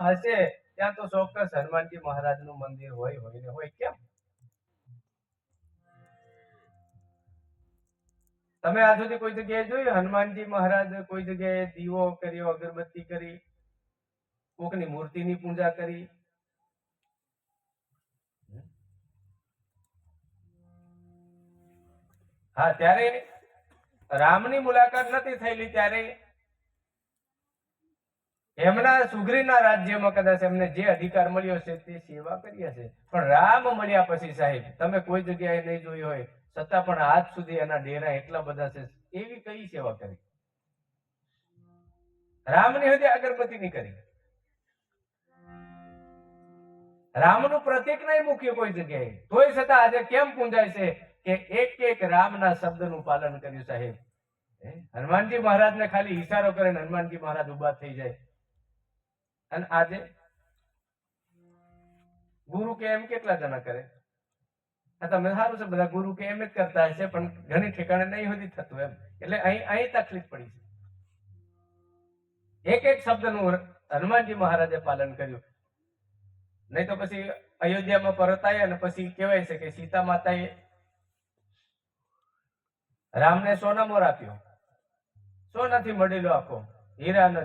હશે ત્યાં તો ચોક્કસ હનુમાનજી મહારાજનું મંદિર હોય ને હોય. કેમ તમે આજ સુધી કોઈ જગ્યાએ જોયું હનુમાનજી મહારાજ કોઈ જગ્યાએ દીવો કર્યો, અગરબત્તી કરી, કોકની મૂર્તિની પૂજા કરી? હા, ત્યારે રામની મુલાકાત નથી થયેલી ત્યારે એમના સુગ્રીવના રાજ્યમાં કદાચ એમને જે અધિકાર મળ્યો છે તે સેવા કરી હશે. પણ રામ મળ્યા પછી સાહેબ તમે કોઈ જગ્યાએ નહીં જોઈ હોય છતાં પણ આજ સુધી એના ડેરા એટલા બધા છે. એવી કઈ સેવા કરી? રામની હજી અગરબત્તી નહીં કરી, રામનું પ્રતીક નહીં મૂક્યું કોઈ જગ્યાએ, તોય છતાં આજે કેમ પૂંજાય છે કે એક એક રામના શબ્દનું પાલન કર્યું સાહેબ. હનુમાનજી મહારાજને ખાલી ઈશારો કરે ને હનુમાનજી મહારાજ ઉભા થઈ જાય. અને આજે ગુરુ કે એમ કેટલા જણા કરે? તમે સારું છે બધા ગુરુ કે એમ જ કરતા હશે, પણ ઘણી ઠેકાણે નહીં હોતી થતું એમ. એટલે અહીં તકલીફ પડી છે. એક એક શબ્દનું હનુમાનજી મહારાજે પાલન કર્યું. નહીં તો પછી અયોધ્યામાં પરત આવ્યા અને પછી કહેવાય છે કે સીતા માતાએ રામને સોનામોર આપ્યો, સોનાથી મળેલો આખો, હીરા ને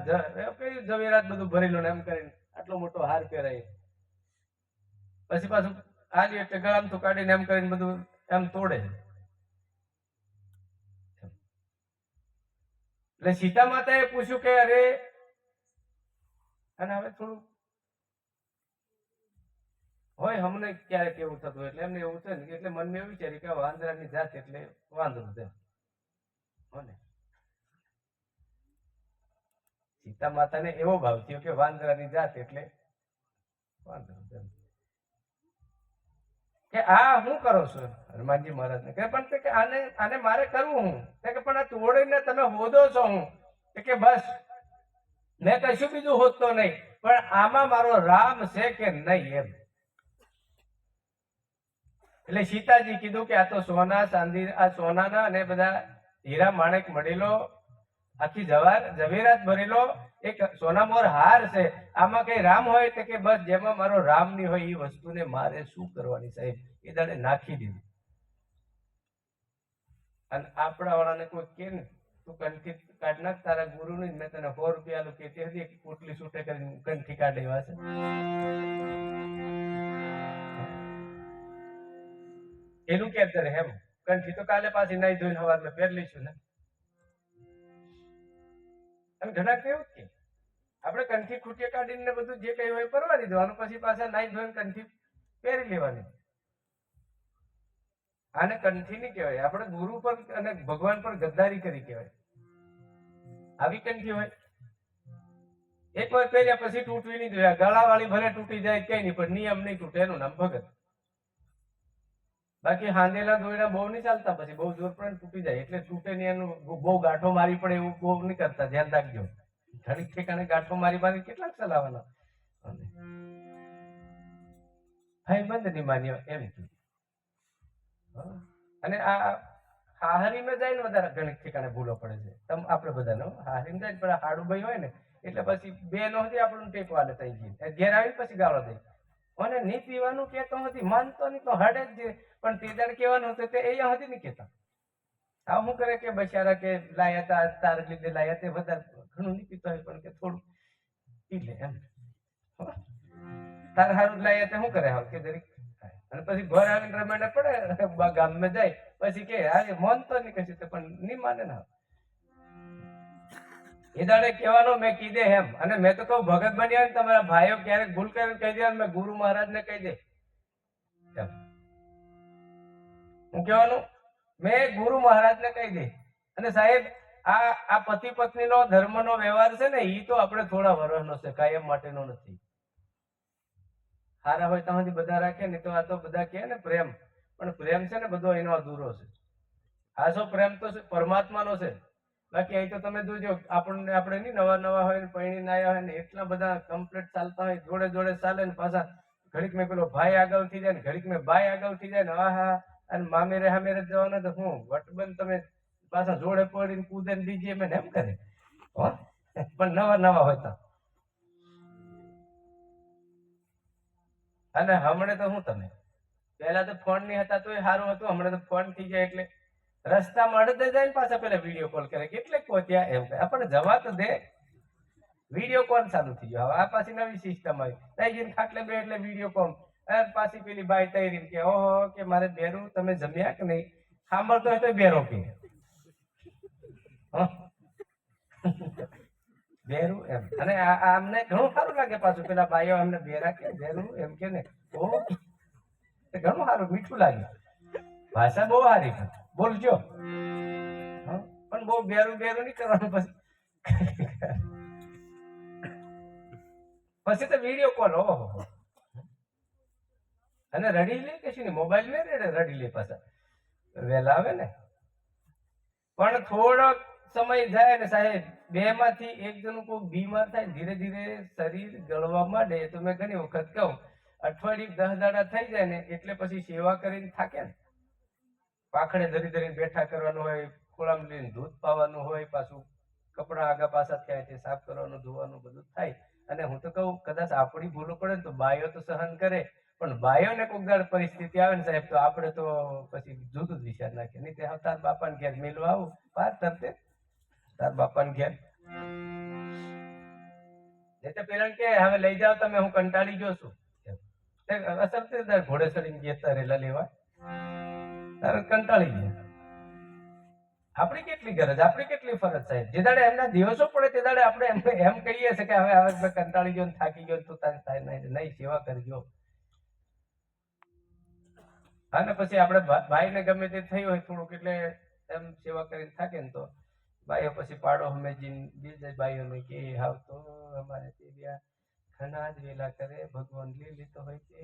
ઝવેરાત બધું ભરેલું ને એમ કરીને આટલો મોટો હાર પહેરાય. પછી પાછું આજે એટલે ગળામથું કાઢીને એમ કરીને બધું એમ તોડે. એટલે સીતા માતાએ પૂછ્યું કે અરે, અને હવે થોડું હોય અમને ક્યારેક એવું થતું એટલે એમને એવું છે ને એટલે મનમાં એવું વિચાર્યું કે વાંદરાની જાત એટલે વાંદરું છે. સીતા માતાને એવો ભાવ થયો કે વાંદરાની જાત એટલે વાંદરું છે. કે આ હું કરો છો? હનુમાનજી મહારાજને કે પણ કે આને મારે કરવું હું કે પણ આ તોડીને તમે હોદો છો હું કે બસ મેં કશું બીજું હોદતો નહીં, પણ આમાં મારો રામ છે કે નહીં એમ. એટલે સીતાજી કીધું કે આ તો સોના ચાંદી, આ સોનાના અને બધા હીરા માણેક મળેલો, આખી ઝવેરાત ભરેલો એક સોનામોર હાર છે. આમાં કઈ રામ હોય તો કે બસ જેમાં મારો રામ ની હોય એ વસ્તુને મારે શું કરવાની સાહેબ? એ દાડે નાખી દીધું. અને આપણા વાળાને કોઈ કે ને તું કંઠી કાઢ નાખ તારા ગુરુ ની, મેં તને 100 રૂપિયા આલું કે તે પોટલી છૂટે કરીને કંઠી કાઢે એવા છે. એનું કે અત્યારે હેમ કંઠી તો કાલે પાછી નાઈ ધોઈને સવારમાં પહેર લઈશું ને. અને ઘણા કેવું કે આપણે કંઠી ખૂટીએ કાઢીને બધું જે કઈ હોય પરવારી દેવાનું, પછી પાછા નાઈ ધોઈને કંઠી પહેરી લેવાની. આને કંઠી નહીં કહેવાય, આપણે ગુરુ પર અને ભગવાન પર ગદ્દારી કરી કહેવાય. આવી કંઠી હોય એક વાર પહેર્યા પછી તૂટવી નહીં જોઈએ. ગળા વાળી ભલે તૂટી જાય કઈ નહીં, પણ નિયમ નહીં તૂટે, એનું નામ ભગત. બાકી હાંધેલા દોયડા બહુ નહીં ચાલતા, પછી બહુ જોર પડે તૂટી જાય. એટલે તૂટે નહીં, એનું બહુ ગાંઠો મારી પડે એવું બહુ નહીં કરતા, ધ્યાન રાખજો. ઘડીક ઠેકાણે ગાંઠો મારી કેટલાક ચલાવવાના? ભાઈબંધ નહીં માન્યો એમ. અને આ હાહરીમાં જાય ને વધારે ઘણી ઠેકાણે ભૂલો પડે છે. આપણે બધાનો હાહરીમાં જાય પણ હાડું ભાઈ હોય ને એટલે પછી બે નો હતી આપણને ટેકવા લે થઈ ગઈ, ઘેર આવીને પછી ગાળો દઈ. અને નહીં પીવાનું કેતો હતી, માનતો નહીં તો હડે જ. પણ તે દાડ કેવાનું હતું તે અહીંયા હતી નહીં કેતા. આ શું કરે કે બચારા કે લાયા હતા તાર લીધે લાયા તે બધા ઘણું નહીં પીતો હોય પણ કે થોડું પી લે એમ. તાર હારું લાયા તે શું કરે કે જરીક. અને પછી ઘર આવીને રમાડે પડે ગામમાં જાય પછી કે આજે મન તો નહીં કશું, પણ નહીં માને ના. એ દાડે કહેવાનો મેં કીધે એમ. અને મેં તો કહું ભગત બન્યા ને તમારા ભાઈઓ ક્યારેક ભૂલ કરીને કહી દે, મેં ગુરુ મહારાજ ને કહી દે. હું કહેવાનું મેં ગુરુ મહારાજ ને કહી દે. અને સાહેબ આ પતિ પત્ની નો ધર્મ નો વ્યવહાર છે ને એ તો આપણે થોડા વર્ષનો છે, કાયમ માટેનો નથી. સારા હોય ત્યાં સુધી બધા રાખે ને તો આ તો બધા કહે ને પ્રેમ, પણ પ્રેમ છે ને બધો એનો અધૂરો છે. આસો પ્રેમ તો પરમાત્માનો છે. બાકી અહીં તો તમે જોજો આપણે નહીં નવા હોય ને પૈણી આવ્યા હોય ને એટલા બધા કમ્પ્લીટ ચાલતા હોય, જોડે જોડે ચાલે ને પાછા ઘડીક મેં પેલો ભાઈ આગળ થઈ જાય ને ઘડીક મેં ભાઈ આગળ થઈ જાય ને આહા. અને મામેરે હામેરે જવાના તો હું વટબંધ તમે પાછા જોડે પડીને કૂદે ને બીજી એમ કરે. પણ નવા હોય તો અને હમણાં તો હું તમે પહેલા તો ફોન ની હતા તોય સારું હતું, હમણાં તો ફોન થઈ જાય એટલે રસ્તામાં અડધે જાય પાછા પેલા વિડીયો કોલ કરે, કેટલે પહોંચ્યા એમ કહે. આપણને જવા તો દે. વિડીયો કોલ ચાલુ થઈ ગયો. હવે આ પાછી નવી સિસ્ટમ આવી. તઈ જઈને ખાટલે બે એટલે વિડીયો કોલ. પાછી પેલી બાઈ તૈરી કે ઓહો કે મારે બેરું તમે જમ્યા કે નહીં, સાંભળતો હોય તો બેરો કે બેરું એમ. અને અમને ઘણું સારું લાગે પાછું પેલા બાઈઓ અમને બેરા કે બેરું એમ કે ને, ઓ ઘણું સારું મીઠું લાગે. ભાષા બહુ સારી છે, બોલજો. પણ બહુ બેરું બેરું નહીં કરવાનું. પછી તો વિડીયો કોલ. ઓહો અને રડી લે કે શું, મોબાઈલ લે રડી લે પાછા વહેલા આવે ને. પણ થોડોક સમય જાય ને સાહેબ, બે માંથી એક જણું કોઈ બીમાર થાય, ધીરે ધીરે શરીર ગળવા માંડે. તો મેં ઘણી વખત કહું, અઠવાડિયે 10 દાડા થઈ જાય ને એટલે પછી સેવા કરીને થાકે ને, પાખડે ધરી ધરી બેઠા કરવાનું હોય, ખોળામાં લઈને દૂધ પાવાનું હોય, પાછું કપડા આગા પાછા થયા તે સાફ કરવાનું, ધોવાનું બધું થાય. અને હું તો કહું, કદાચ આપણી ભૂલો પડે ને તો બાઈઓ તો સહન કરે, પણ બાઈઓને કોઈક દાડ પરિસ્થિતિ આવે ને સાહેબ, તો આપણે તો પછી જુદું જ વિચાર નાખીએ. નહીં તે તાર બાપાને ઘેર મેળવા આવું પાર તરતે તાર બાપાને ઘેર. એ તો પેલા કે હવે લઈ જાઓ તમે, હું કંટાળી ગયો છું. અસર તે તાર ઘોડે ચડીને જતા રેલા લેવા, તારે કંટાળી ગયા. આપણી કેટલી ગરજ, આપણી કેટલી ફરજ સાહેબ. જે દાડે એમના દિવસો પડે તે દાડે આપણે એમ કહીએ છીએ કે હવે કંટાળી ગયો થાકી ગયો, તું તારી નહીં સેવા કરજો. અને પછી આપણે ભાઈને ગમે તે થયું હોય થોડુંક, એટલે એમ સેવા કરીને થાકે ને તો ભાઈઓ પછી પાડો હમેજીને બીજા ભાઈઓને કે હાવ તો અમારે તે ઘણા જ વેલા કરે, ભગવાન લે લેતો હોય છે.